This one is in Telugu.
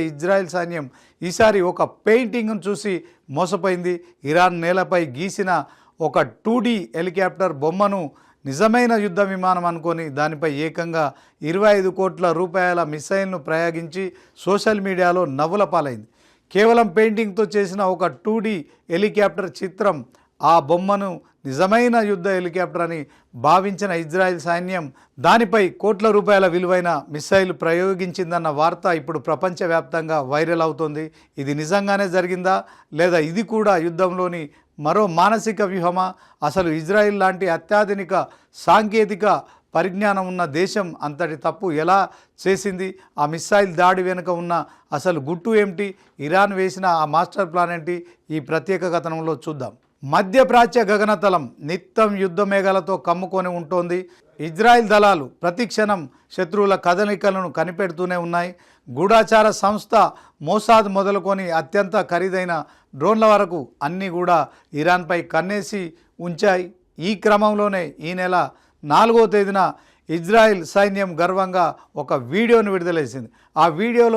ఇజ్రాయెల్ సైన్యం ఈసారి ఒక పెయింటింగ్ను చూసి మోసపోయింది. ఇరాన్ నేలపై గీసిన ఒక 2D హెలికాప్టర్ బొమ్మను నిజమైన యుద్ధ విమానం అనుకొని దానిపై ఏకంగా 25 కోట్ల రూపాయల మిసైల్ను ప్రయోగించి సోషల్ మీడియాలో నవ్వుల పాలైంది. కేవలం పెయింటింగ్తో చేసిన ఒక 2D హెలికాప్టర్ చిత్రం ఆ బొమ్మను నిజమైన యుద్ధ హెలికాప్టర్ అని భావించిన ఇజ్రాయెల్ సైన్యం దానిపై కోట్ల రూపాయల విలువైన మిసైల్ ప్రయోగించిందన్న వార్త ఇప్పుడు ప్రపంచవ్యాప్తంగా వైరల్ అవుతోంది. ఇది నిజంగానే జరిగిందా లేదా ఇది కూడా యుద్ధంలోని మరో మానసిక వ్యూహమా? అసలు ఇజ్రాయెల్ లాంటి అత్యాధునిక సాంకేతిక పరిజ్ఞానం ఉన్న దేశం అంతటి తప్పు ఎలా చేసింది? ఆ మిసైల్ దాడి వెనుక ఉన్న అసలు గుట్టు ఏమిటి? ఇరాన్ వేసిన ఆ మాస్టర్ ప్లాన్ ఏంటి? ఈ ప్రత్యేక కథనంలో చూద్దాం. మధ్యప్రాచ్య గగనతలం నిత్యం యుద్ధ మేఘాలతో కమ్ముకొని ఉంటోంది. ఇజ్రాయెల్ దళాలు ప్రతిక్షణం శత్రువుల కదలికలను కనిపెడుతూనే ఉన్నాయి. గూఢాచార సంస్థ మోసాద్ మొదలుకొని అత్యంత ఖరీదైన డ్రోన్ల వరకు అన్నీ కూడా ఇరాన్పై కన్నేసి ఉంచాయి. ఈ క్రమంలోనే ఈ నెల 4వ తేదీన ఇజ్రాయెల్ సైన్యం గర్వంగా ఒక వీడియోను విడుదల చేసింది. ఆ వీడియోలో